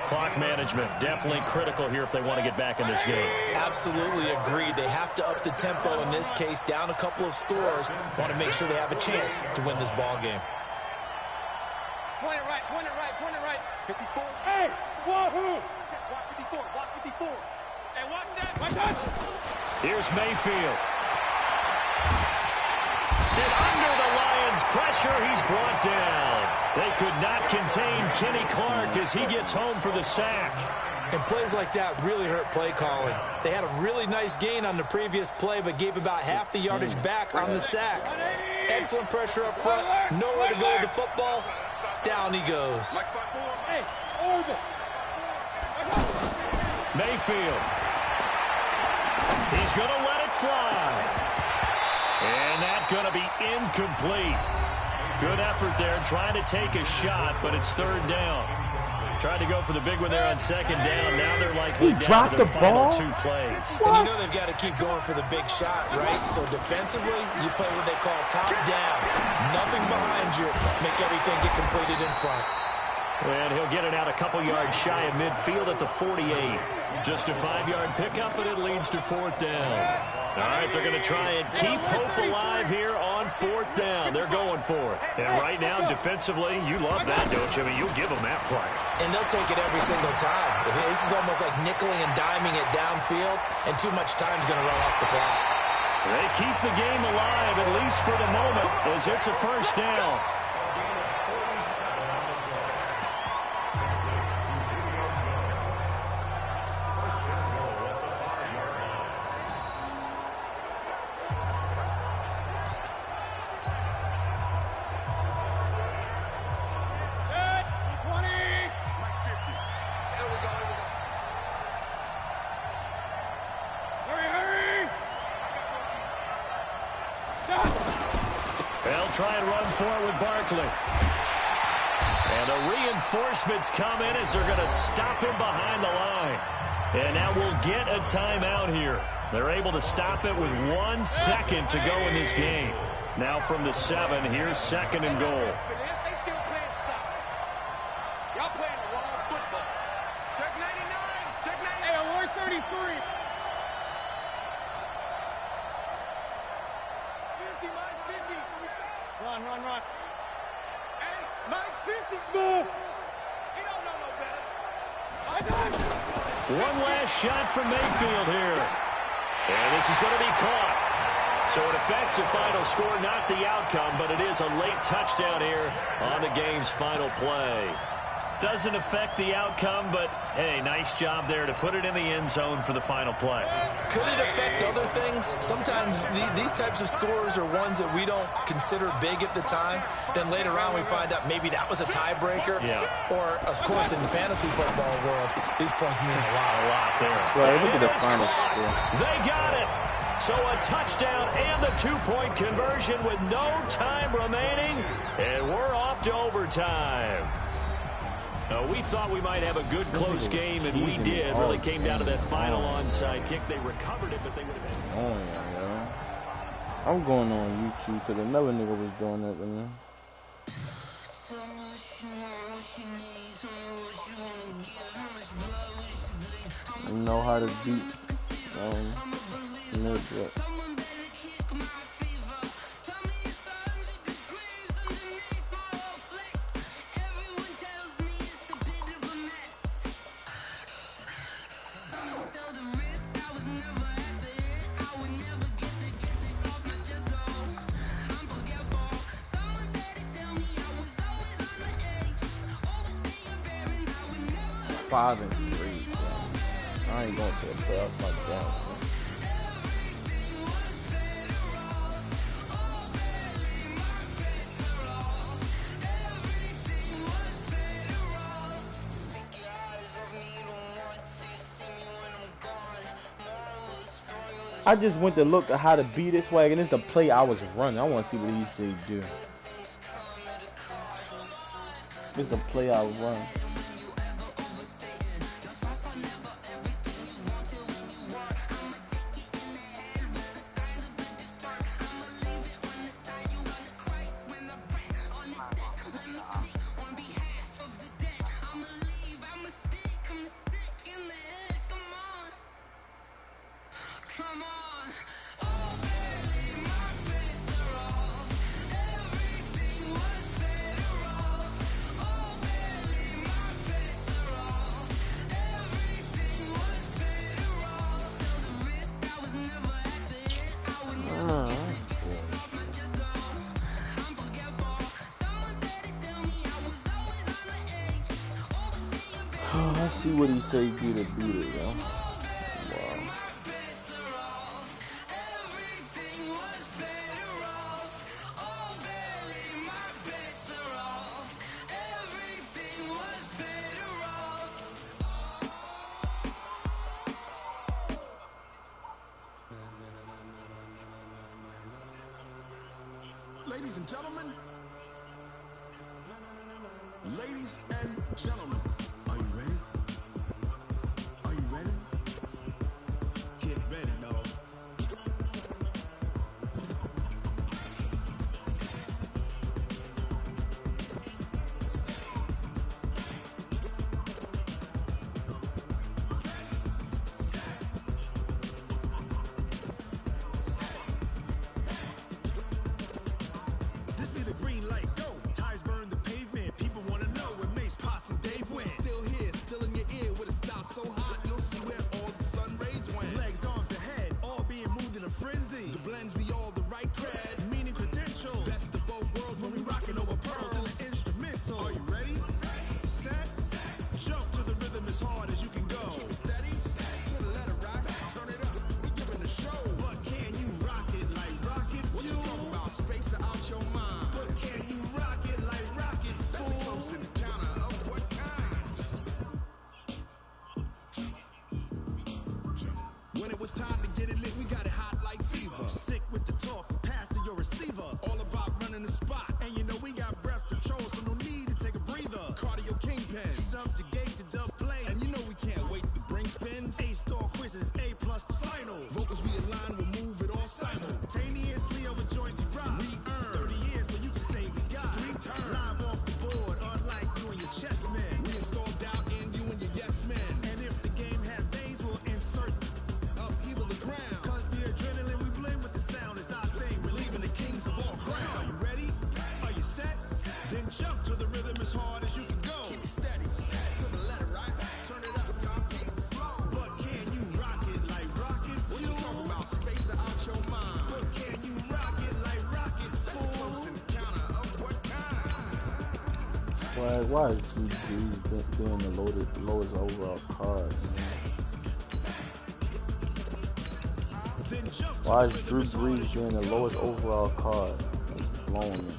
Clock management definitely critical here if they want to get back in this game. Absolutely agreed. They have to up the tempo in this case, down a couple of scores. Want to make sure they have a chance to win this ball game. Point it right, point it right, point it right. 54. Hey, wahoo! Watch 54, watch 54. Hey, watch that, watch that. Here's Mayfield. And under the Lions' pressure, he's brought down. They could not contain Kenny Clark as he gets home for the sack. And plays like that really hurt play calling. They had a really nice gain on the previous play, but gave about half the yardage back on the sack. Excellent pressure up front. Nowhere to go with the football. Down he goes. Mayfield. He's going to let it fly. And that's going to be incomplete. Good effort there, trying to take a shot, but it's 3rd down. Tried to go for the big one there on 2nd down. Now they're likely down to their final 2 plays. And they've got to keep going for the big shot, right? So defensively, you play what they call top down. Nothing behind you. Make everything get completed in front. And he'll get it out a couple yards shy of midfield at the 48. Just a 5-yard pickup, and it leads to 4th down. All right, they're going to try and keep hope alive here on 4th down. They're going for it. And right now, defensively, you love that, don't you? I mean, you'll give them that play. And they'll take it every single time. This is almost like nickeling and diming it downfield, and too much time's going to run off the clock. They keep the game alive, at least for the moment, as it's a 1st down. Try and run for it with Barkley. And the reinforcements come in as they're going to stop him behind the line. And now we'll get a timeout here. They're able to stop it with 1 second to go in this game. Now from the 7, here's 2nd and goal. They still playing soccer. Y'all playing the wrong football. Check 99. Check 99. Hey, alert 33. 50, Mike's 50. Run. Hey, Mike's 50, smooth. He don't know no better. I got it. One last shot from Mayfield here. And this is going to be caught. So it affects the final score, not the outcome, but it is a late touchdown here on the game's final play. Doesn't affect the outcome, but, hey, nice job there to put it in the end zone for the final play. Could it affect other things? Sometimes these types of scores are ones that we don't consider big at the time. Then later on we find out maybe that was a tiebreaker. Yeah. Or, of course, in the fantasy football world, these points mean a lot there. Right, look at the final score. They got it. So a touchdown and the 2-point conversion with no time remaining. And we're off to overtime. We thought we might have a good close game, and we did. Really came down to that final onside kick. They recovered it, but they would have been... Oh, yeah. I'm going on YouTube because another nigga was doing that to me. You know how to beat midget. Five and 3. I ain't going to the playoffs like that. I just went to look at how to beat this swag, and it's the play I was running. I want to see what he said do. It's the play I was running. Let's see what he say do to beat it, yo. Wow. Ladies and gentlemen, are you ready? Are you ready? Get ready, dog. This be the green light, go. Tires burn the pavement. People want to know where Mace, Posse, and Dave went. Still here, still in your ear with a style so hot, you'll see where all the sun rays went. Legs, arms, and head, all being moved in a frenzy. The blends be all the right cred, meaning credentials. Best of both worlds when we rockin' over pearls in the instrumental. Are you ready? Set, jump to the rhythm as hard as you can go. Keep it steady, to the letter rock, turn it up. We giving a show, but can you rock it like rocket fuel? What you talking about? Space out your mind. But can you rock it like rockets? That's a close encounter of what kind? When it was time to get it lit, we got it hot like fever. Sick with the talk, passing your receiver. All about running the spot. And you know we got breath control, so no need to take a breather. pen. Subjugate the dub play. And you know we can't wait to bring spins. A-star quizzes, A+ the final. Vocals we align, we'll move it all simultaneously over joints we rock. We earn 30 years so you can say we got 3 turns. Live off the board, unlike you and your chess men. We install doubt in you and your yes men. And if the game had veins, we'll insert upheaval the ground. Cause the adrenaline we blend with the sound is our thing. Relieving the kings of all crowns. Are you ready? Are you set? Then jump to the rhythm as hard as you can go. Keep it steady, to the letter, right? Turn it up, y'all keep the flow. But can you rock it like rocket fuel? What you talking about? Space out your mind. But can you rock it like rockets, fool? Close encounter of what kind? Why is Drew Brees being the lowest overall card? Why is Drew Brees being the lowest overall card? It's blowing me.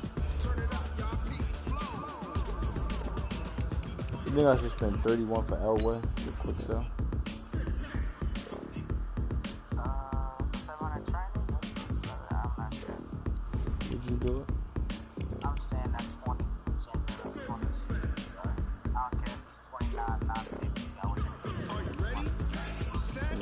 You think I should spend 31 for Elway? The quick sell? Would you do it? I'm staying at 20. I don't care if it's 29, not 50. Are you ready? Set.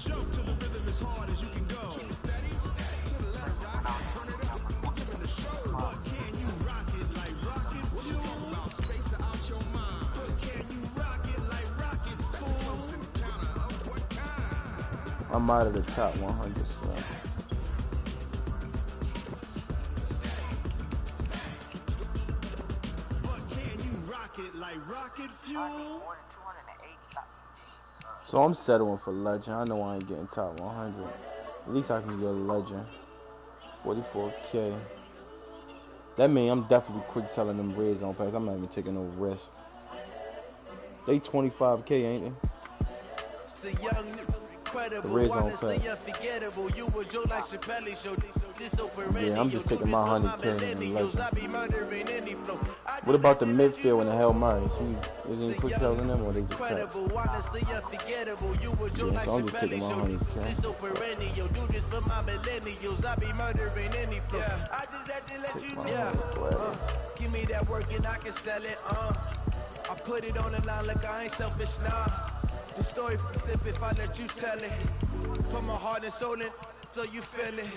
Jump to the rhythm as hard as you can go. Keep steady. To the left, right. Turn it up. Giving the show. But can you rock it like rocket fuel? What you talking about? Space out your mind. But can you rock it like rockets, fool? Close encounter of what kind? I'm out of the top 100 so. Like rocket fuel. So I'm settling for legend. I know I ain't getting top 100. At least I can get a legend. 44K. That means I'm definitely quick selling them red zone packs. I'm not even taking no risk. They 25K, ain't they? It's the young, incredible, red zone honestly unforgettable. You were Joe like Chappelle show. Yeah, I'm just taking my 100K and legend. What about the midfield and the Hail Marys? Isn't he quick selling them or they just packs? Yeah, so I'm just taking my 100K. Give me that work and I can sell it. I put it on the line like I ain't selfish, nah. The story flip if I let you tell it. Put my heart and soul in so you feel it.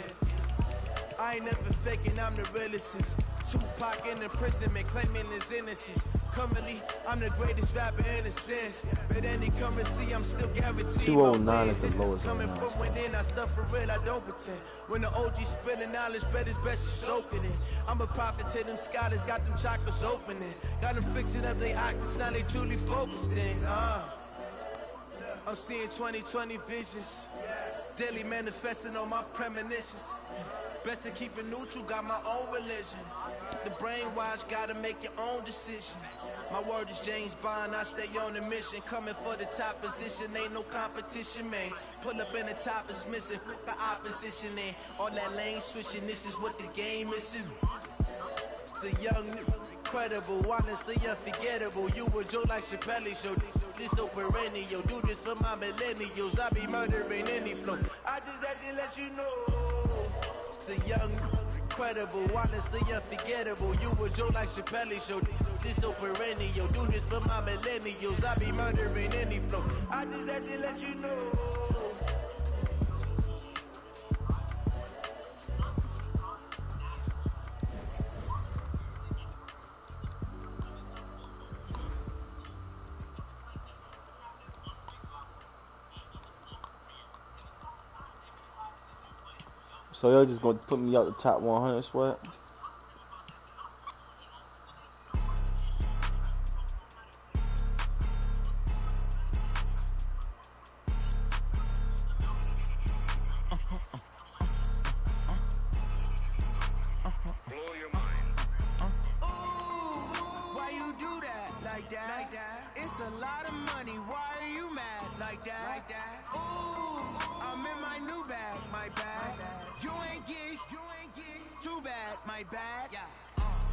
I ain't never faking, I'm the realest since Tupac in imprisonment, claiming his innocence. Currently, I'm the greatest rapper in a sense. But any currency, I'm still guaranteed. 209 is the this lowest is coming from within, I stuff for real, I don't pretend. When the OG spilling knowledge, bet it's best you soak it in. I'm a prophet to them scholars, got them chakras opening. Got them fixing up they actors, now they truly focused in. I'm seeing 2020 visions. Daily manifesting on my premonitions. Best to keep it neutral, got my own religion. The brainwash, gotta make your own decision. My word is James Bond, I stay on the mission. Coming for the top position, ain't no competition, man. Pull up in the top is missing, the opposition ain't. All that lane switching, this is what the game is. It's the young, incredible, honestly unforgettable. You were Joe like Chappelle show. This so perennial, do this for my millennials. I be murdering any flow. I just had to let you know. The young, incredible, honestly unforgettable. You were Joe like Chappelle show. This so perennial. Do this for my millennials. I be murdering any flow. I just had to let you know. So y'all just gonna put me out the top 100, Sweat? Why you do that like that? It's a lot of money. Why are you mad like that? Ooh, I'm in my new bag, my bag. You ain't get too bad, my bad.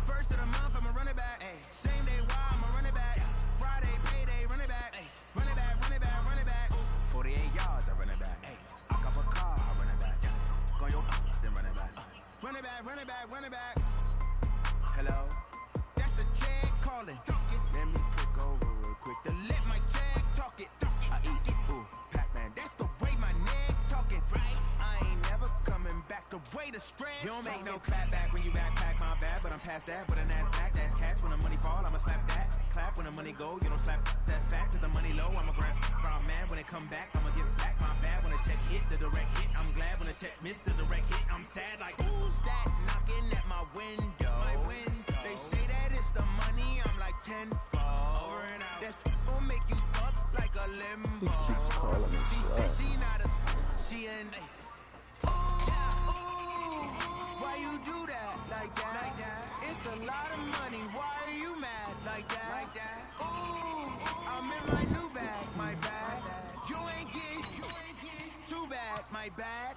First of the month, I'ma run it back. Same day, why I'ma run it back. Friday, payday, run it back. Run it back, run it back, run it back. 48 yards, I run it back. I cop a car, I run it back. Go your then run it back. Run it back, run it back, run it back. Hello? That's the Jag calling. Let me click the stress. You don't make no clap back when you backpack, my bad, but I'm past that. But an ass back, that's cash. When the money fall, I'ma slap that. Clap when the money go, you don't slap. That's facts. If the money low, I'ma grab brown man. When it come back, I'ma give back my bad. When the check hit, the direct hit, I'm glad. When the check missed the direct hit, I'm sad. Like, who's that knocking at my window? They say that it's the money, I'm like tenfold. That's gonna make you up like a limbo. She said she not a, she an. Why you do that like that? It's a lot of money. Why are you mad like that? Ooh, I'm in my new bag, my bad. You ain't getting too bad, my bad.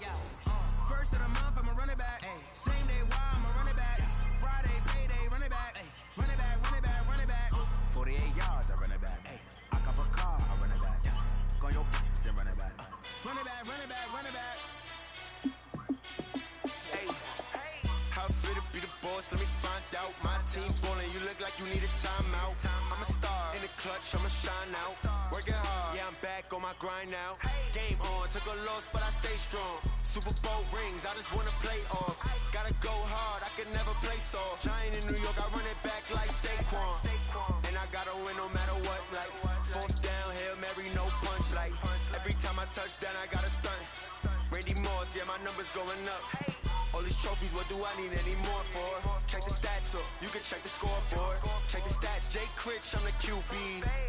First of the month, I'ma run it back. Same day, why I'ma run it back. Friday, payday, run it back. Run it back, run it back, run it back. 48 yards, I run it back. I cop a car, I run it back. Go your then run it back. Run it back, run it back, run it back. Hey, how fit to be the boss? Let me find out. My team ballin', you look like you need a timeout. I'm a star in the clutch, I'ma shine out. Working hard, yeah, I'm back on my grind now. Game on, took a loss, but I stay strong. Super Bowl rings, I just wanna play off. Gotta go hard, I can never play soft. Giant in New York, I run it back like Saquon. And I gotta win no matter what, like fourth down, Hail Mary, no punch. Like every time I touch down, I gotta stunt. Randy Moss, yeah, my numbers going up. All these trophies, what do I need any more for? Check the stats up, you can check the scoreboard. Check the stats, Jake Critch, I'm the QB.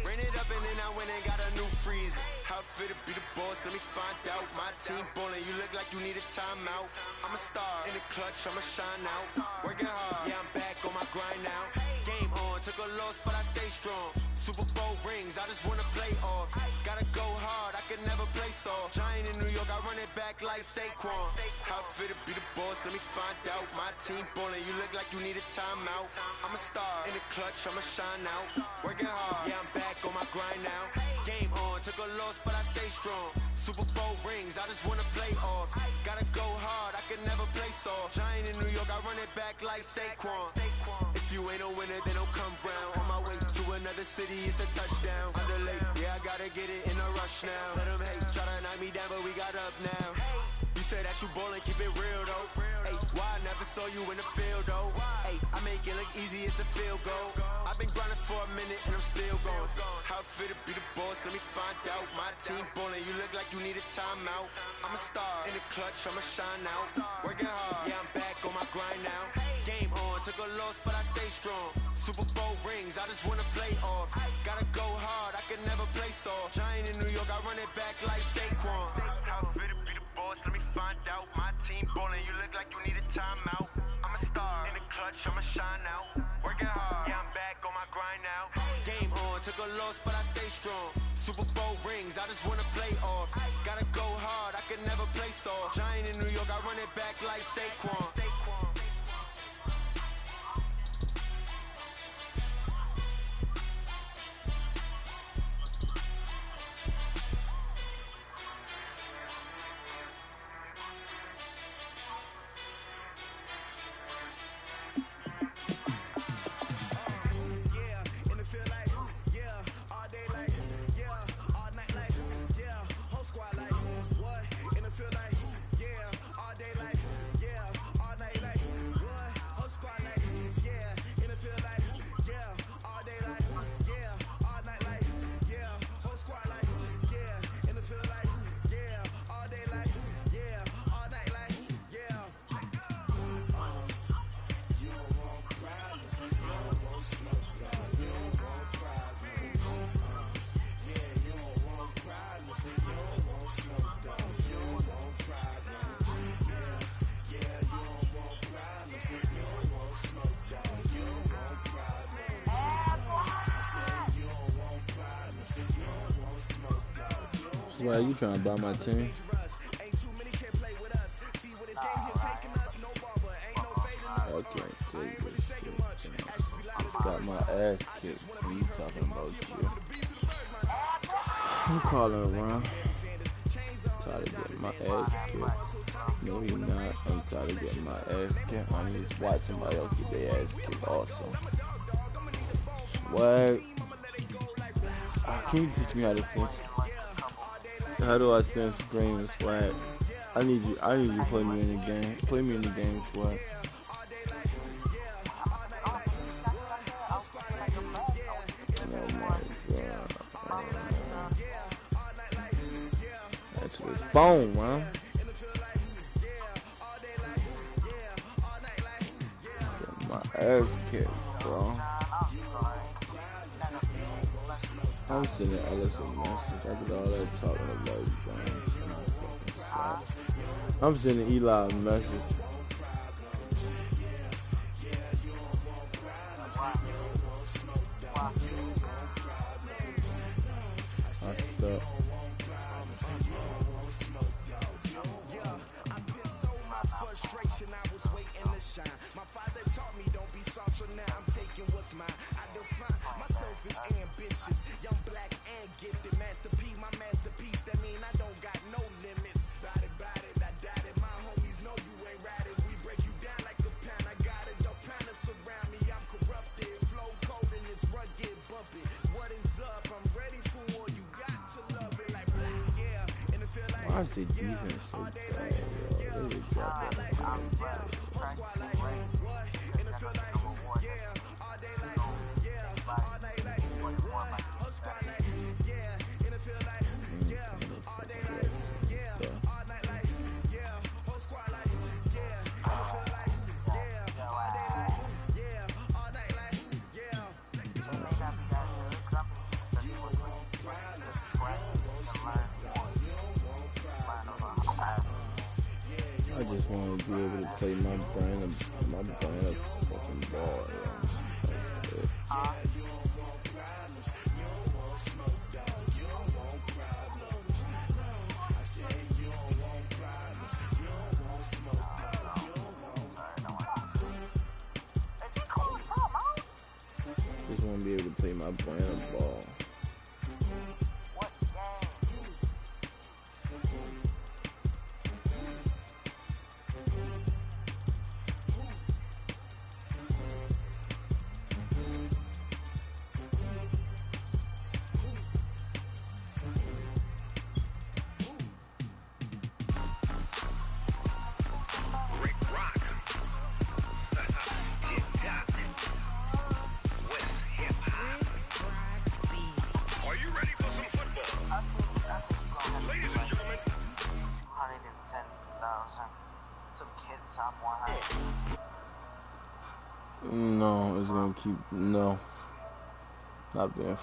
Ran it up and then I went and got a new freeze. How fit to be the boss, let me find out. My team ballin', you look like you need a timeout. I'm a star in the clutch, I'ma shine out. Working hard, yeah, I'm back on my grind now. Game on, took a loss, but I stay strong. Super Bowl rings, I just wanna play off. Gotta go hard, I can never play soft. Giant in New York, I run it back like Saquon. How fit to be the boss, let me find out. My team ballin', you look like you need a timeout. I'm a star in the clutch, I'ma shine out. Working hard, yeah, I'm back on my grind now. Game on, took a loss, but I stay strong. Super Bowl rings, I just wanna play off. Gotta go hard, I can never play soft. Giant in New York, I run it back like Saquon. If you ain't a winner, then don't come round. On my way to another city, it's a touchdown. Underlay, yeah, I gotta get it in a rush now. Let them hate, try to knock me down, but we got up now. You say that you ballin', keep it real though. Hey, why I never saw you in the field though? Hey, I make it look easy, it's a field goal. I've been grinding for a minute and I'm still going. How fit to be the boss, let me find out. My team ballin', you look like you need a timeout. I'm a star in the clutch, I'ma shine out. Working hard, yeah, I'm back on my grind now. Game on, took a loss, but I stay strong. Super Bowl rings, I just wanna play off. Gotta go hard, I can never play soft. Giant in New York, I run it back like Saquon. How fit to be the boss, let me find out. My team ballin', you look like you need a timeout. I'm a star in the clutch, I'ma shine out. Working hard, yeah, I'm back on my grind now. Game on, took a loss, but I stay strong. Super Bowl rings, I just wanna play off. Gotta go hard, I can never play soft. Giant in New York, I run it back like Saquon. Why you trying to buy my team? Okay, got my ass kicked. What you talking about, shit? I'm calling around. Try to get my ass kicked. No, you're not. I'm trying to get my ass kicked. I need to watch somebody else get their ass kicked also. What? Can you teach me how to sense? How do I sense green and swag? I need you to play me in the game. Play me in the game, squad. That's his phone, man. Get my ass kicked, bro. I'm sending Ellis a message after all that talking about Jones. I'm sending Eli a message. I suck. Frustration, I was waiting to shine. My father taught me don't be soft, so now I'm taking what's mine. I define myself as ambitious, young, black, and gifted. Masterpiece, my masterpiece. That mean I don't got no limits. Bout it, I doubt it. My homies know you ain't right it. We break you down like a pound. I got it, don't pound to surround me. I'm corrupted, flow cold and it's rugged, bumpy. What is up? I'm ready for war. You got to love it like black, yeah. And it feel like why is the defense so bad, yo? Really dropped it. I just want to be able to play my brand of fucking ball. Just want to be able to play my brand of ball. No, it's gonna keep, no, not being